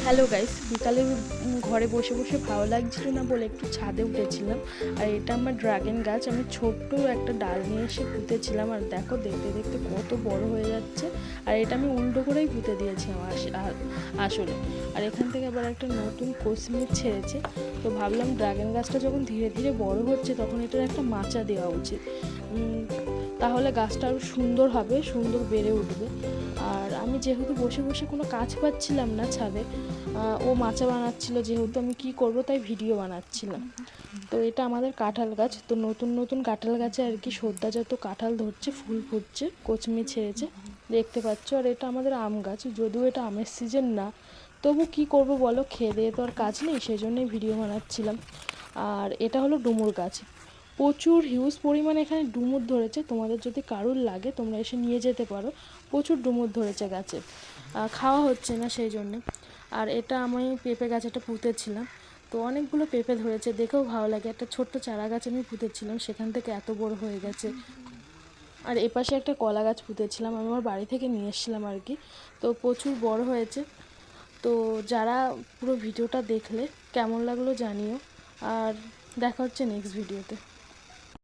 Hello guys, বিকালে ঘরে বসে বসে ভালো লাগছিল না বলে একটু ছাদে উঠেছিলাম। আর এটা আমার ড্রাগন গাছ। আমি ছোট্ট একটা ডাল নিয়ে এসে পুঁতেছিলাম, আর দেখো দেখতে দেখতে কত বড় হয়ে যাচ্ছে। আর এটা আমি উল্টো করেই পুঁতে দিয়েছিলাম আসলে। আর এখান থেকে আবার একটা নতুন কোসমির ছেড়েছে। তো ভাবলাম ড্রাগন গাছটা যখন ধীরে ধীরে বড় হচ্ছে তখন এটার একটা মাচা দেওয়া উচিত, তাহলে গাছটা আরও সুন্দর হবে, সুন্দর বেড়ে উঠবে। আর আমি যেহেতু বসে বসে কোনো কাজ পাচ্ছিলাম না ছাদে, ও মাচা বানাচ্ছিল, যেহেতু আমি কি করব তাই ভিডিও বানাচ্ছিলাম। তো এটা আমাদের কাঁঠাল গাছ। তো নতুন নতুন কাঁঠাল গাছে আর কি সদ্যাজাত কাঁঠাল ধরছে, ফুল ফুটছে, কচমি ছেড়েছে, দেখতে পাচ্ছ। আর এটা আমাদের আম গাছ, যদিও এটা আমের সিজন না, তবু কি করব বলো, খেয়ে দিয়ে তো আর কাজ নেই, সেই জন্যই ভিডিও বানাচ্ছিলাম। আর এটা হলো ডুমুর গাছ। প্রচুর হিউজ পরিমাণে এখানে ডুমুর ধরেছে, তোমাদের যদি কারুর লাগে তোমরা এসে নিয়ে যেতে পারো। প্রচুর ডুমুর ধরেছে গাছে, খাওয়া হচ্ছে না সেই জন্যে। আর এটা আমি পেঁপে গাছ একটা পুঁতেছিলাম, তো অনেকগুলো পেঁপে ধরেছে, দেখেও ভালো লাগে। একটা ছোট্ট চারা গাছ আমি পুঁতেছিলাম, সেখান থেকে এত বড় হয়ে গেছে। আর এপাশে একটা কলা গাছ পুঁতেছিলাম, আমি আমার বাড়ি থেকে নিয়ে এসেছিলাম আর কি, তো প্রচুর বড় হয়েছে। তো যারা পুরো ভিডিওটা দেখলে কেমন লাগলো জানিও, আর দেখা হচ্ছে নেক্সট ভিডিওতে।